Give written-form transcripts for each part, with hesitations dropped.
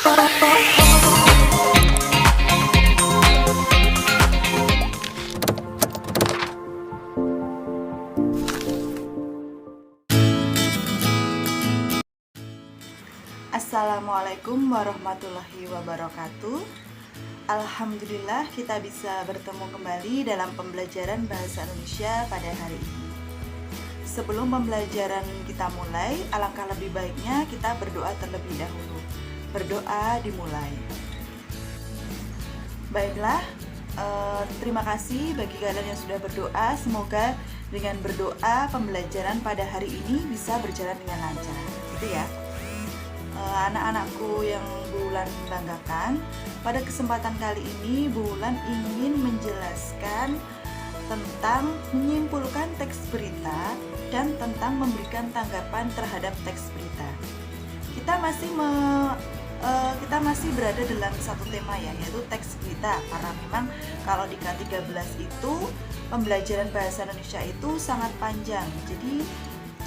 Assalamualaikum warahmatullahi wabarakatuh. Alhamdulillah kita bisa bertemu kembali dalam pembelajaran Bahasa Indonesia pada hari ini. Sebelum pembelajaran kita mulai, alangkah lebih baiknya kita berdoa terlebih dahulu. Berdoa dimulai. Baiklah, terima kasih bagi kalian yang sudah berdoa. Semoga dengan berdoa pembelajaran pada hari ini bisa berjalan dengan lancar. Gitu ya. Anak-anakku yang Bu Wulan banggakan, pada kesempatan kali ini Bu Wulan ingin menjelaskan tentang menyimpulkan teks berita dan tentang memberikan tanggapan terhadap teks berita. Kita masih berada dalam satu tema ya, yaitu teks berita, karena memang kalau di K13 itu pembelajaran bahasa Indonesia itu sangat panjang. Jadi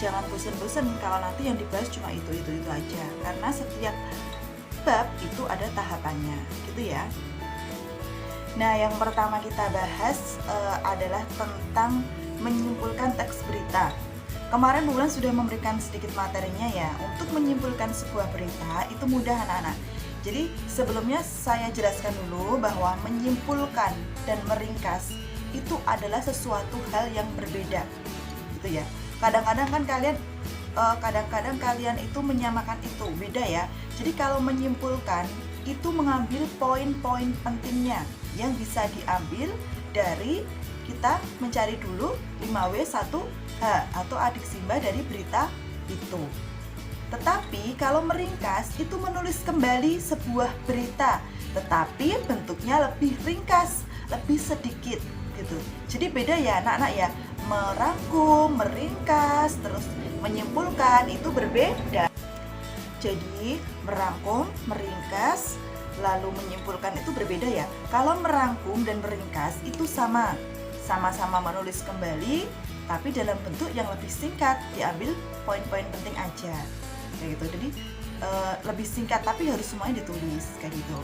jangan bosan-bosan kalau nanti yang dibahas cuma itu aja, karena setiap bab itu ada tahapannya, gitu ya. Nah, yang pertama kita bahas adalah tentang menyimpulkan teks berita. Kemarin bulan sudah memberikan sedikit materinya ya. Untuk menyimpulkan sebuah berita itu mudah anak-anak. Jadi sebelumnya saya jelaskan dulu bahwa menyimpulkan dan meringkas itu adalah sesuatu hal yang berbeda, gitu ya. Kadang-kadang kan kalian itu menyamakan itu, beda ya. Jadi kalau menyimpulkan itu mengambil poin-poin pentingnya yang bisa diambil dari kita mencari dulu 5W1H atau adik Simba dari berita itu. Tetapi kalau meringkas itu menulis kembali sebuah berita, tetapi bentuknya lebih ringkas, lebih sedikit gitu. Jadi beda ya anak-anak ya. Merangkum, meringkas, terus menyimpulkan itu berbeda. Jadi merangkum, meringkas, lalu menyimpulkan itu berbeda ya. Kalau merangkum dan meringkas itu sama-sama menulis kembali, tapi dalam bentuk yang lebih singkat, diambil poin-poin penting aja kayak gitu. Jadi lebih singkat tapi harus semuanya ditulis kayak gitu.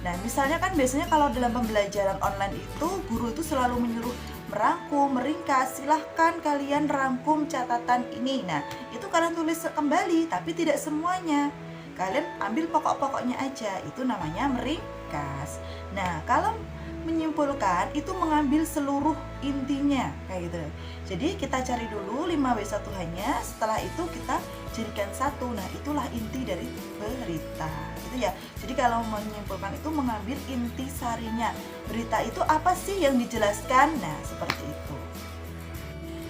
Nah, misalnya kan biasanya kalau dalam pembelajaran online itu guru itu selalu menyuruh merangkum, meringkas, silahkan kalian rangkum catatan ini. Nah, itu kalian tulis kembali, tapi tidak semuanya. Kalian ambil pokok-pokoknya aja, itu namanya meringkas. Nah, kalau menyimpulkan itu mengambil seluruh intinya kayak gitu. Jadi kita cari dulu 5W1H-nya, setelah itu kita jadikan satu. Nah, itulah inti dari berita gitu ya. Jadi kalau menyimpulkan itu mengambil inti sarinya. Berita itu apa sih yang dijelaskan? Nah, seperti itu.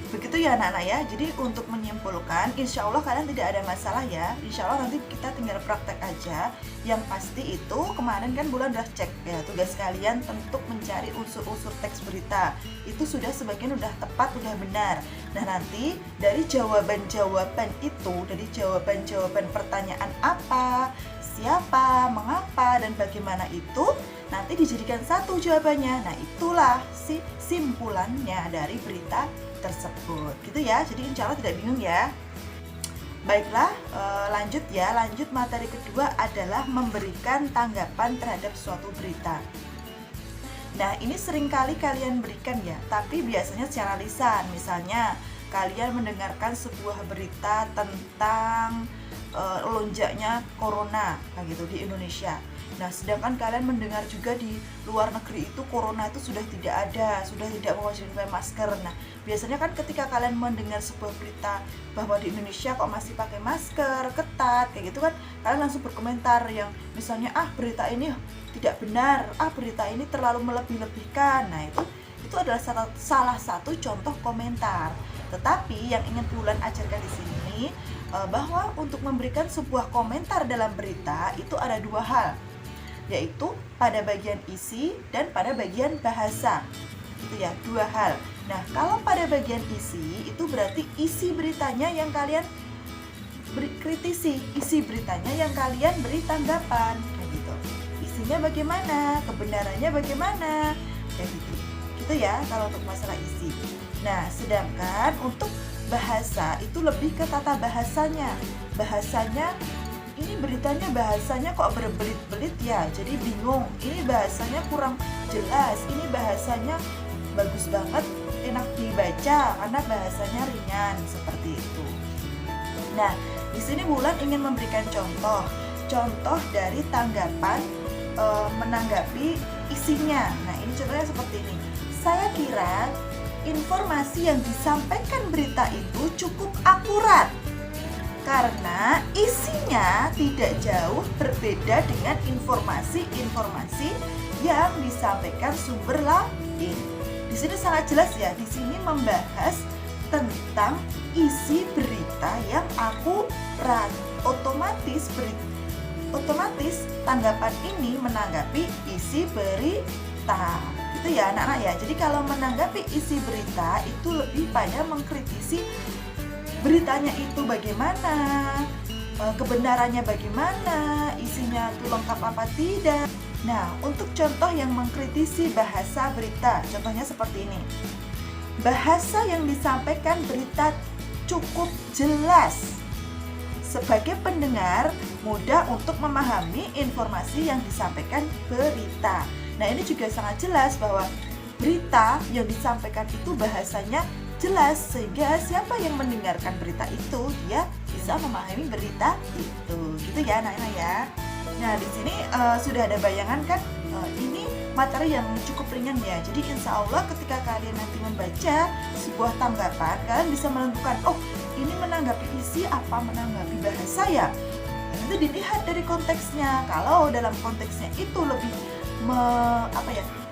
Begitu ya anak-anak ya. Jadi untuk menyimpulkan, insya Allah kalian tidak ada masalah ya. Insya Allah nanti kita tinggal praktek aja. Yang pasti itu kemarin kan bulan udah cek ya, tugas kalian untuk mencari unsur-unsur teks berita. Itu sudah sebagian udah tepat, udah benar. Nah, nanti dari jawaban-jawaban itu, dari jawaban-jawaban pertanyaan apa, siapa, mengapa, dan bagaimana itu nanti dijadikan satu jawabannya. Nah, itulah si simpulannya dari berita tersebut gitu ya. Jadi insya Allah tidak bingung ya. Baiklah, lanjut materi kedua adalah memberikan tanggapan terhadap suatu berita. Nah, ini seringkali kalian berikan ya, tapi biasanya secara lisan. Misalnya kalian mendengarkan sebuah berita tentang lonjaknya corona kayak gitu di Indonesia. Nah, sedangkan kalian mendengar juga di luar negeri itu corona itu sudah tidak ada, sudah tidak mewajibkan masker. Nah, biasanya kan ketika kalian mendengar sebuah berita bahwa di Indonesia kok masih pakai masker, ketat, kayak gitu kan, kalian langsung berkomentar yang misalnya berita ini tidak benar, berita ini terlalu melebih-lebihkan. Nah, itu adalah salah satu contoh komentar. Tetapi yang ingin Bulan ajarkan di sini bahwa untuk memberikan sebuah komentar dalam berita itu ada dua hal, yaitu pada bagian isi dan pada bagian bahasa. Itu ya, dua hal. Nah, kalau pada bagian isi itu berarti isi beritanya yang kalian kritisi, isi beritanya yang kalian beri tanggapan kayak gitu. Isinya bagaimana, kebenarannya bagaimana, kayak gitu. Gitu ya kalau untuk masalah isi. Nah, sedangkan untuk bahasa itu lebih ke tata bahasanya. Bahasanya ini beritanya bahasanya kok berbelit-belit ya, jadi bingung. Ini bahasanya kurang jelas, ini bahasanya bagus banget, enak dibaca karena bahasanya ringan, seperti itu. Nah, di sini Wulan ingin memberikan contoh dari tanggapan menanggapi isinya. Nah, ini contohnya seperti ini. Saya kira informasi yang disampaikan berita itu cukup akurat karena isinya tidak jauh berbeda dengan informasi-informasi yang disampaikan sumber lain. Di sini sangat jelas ya, di sini membahas tentang isi berita yang akurat. Otomatis tanggapan ini menanggapi isi berita. Gitu ya anak-anak ya. Jadi kalau menanggapi isi berita itu lebih pada mengkritisi beritanya itu bagaimana, kebenarannya bagaimana, isinya itu lengkap apa tidak. Nah, untuk contoh yang mengkritisi bahasa berita, contohnya seperti ini. Bahasa yang disampaikan berita cukup jelas. Sebagai pendengar, mudah untuk memahami informasi yang disampaikan berita. Nah, ini juga sangat jelas bahwa berita yang disampaikan itu bahasanya jelas, sehingga siapa yang mendengarkan berita itu dia bisa memahami berita itu, gitu ya anak-anak ya. Nah, di sini sudah ada bayangan kan, ini materi yang cukup ringan ya. Jadi insya Allah ketika kalian nanti membaca sebuah tanggapan, kalian bisa menentukan, oh ini menanggapi isi apa menanggapi bahasa ya. Nanti dilihat dari konteksnya. Kalau dalam konteksnya itu lebih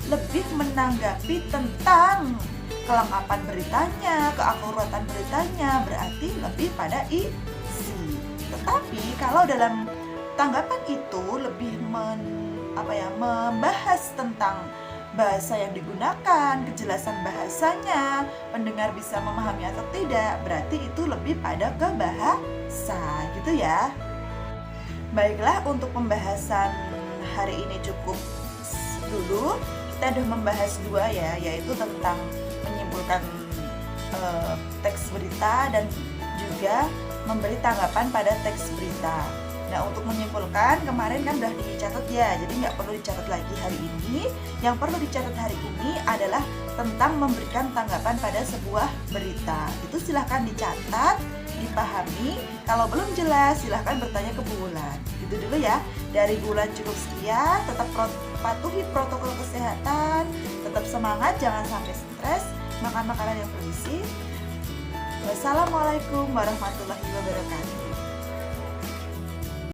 lebih menanggapi tentang kelengkapan beritanya, keakuratan beritanya, berarti lebih pada isi. Tetapi kalau dalam tanggapan itu lebih membahas tentang bahasa yang digunakan, kejelasan bahasanya, pendengar bisa memahami atau tidak, berarti itu lebih pada ke bahasa, gitu ya. Baiklah, untuk pembahasan hari ini cukup dulu. Kita sudah membahas 2 ya, yaitu tentang menyimpulkan teks berita dan juga memberi tanggapan pada teks berita. Nah, untuk menyimpulkan kemarin kan udah dicatat ya, jadi nggak perlu dicatat lagi hari ini. Yang perlu dicatat hari ini adalah tentang memberikan tanggapan pada sebuah berita. Itu silahkan dicatat, dipahami. Kalau belum jelas silahkan bertanya ke Bu Wulan. Gitu dulu ya. Dari Bu Wulan cukup sekian. Tetap patuhi protokol kesehatan, tetap semangat, jangan sampai stres, makan makanan yang bergizi. Wassalamualaikum warahmatullahi wabarakatuh.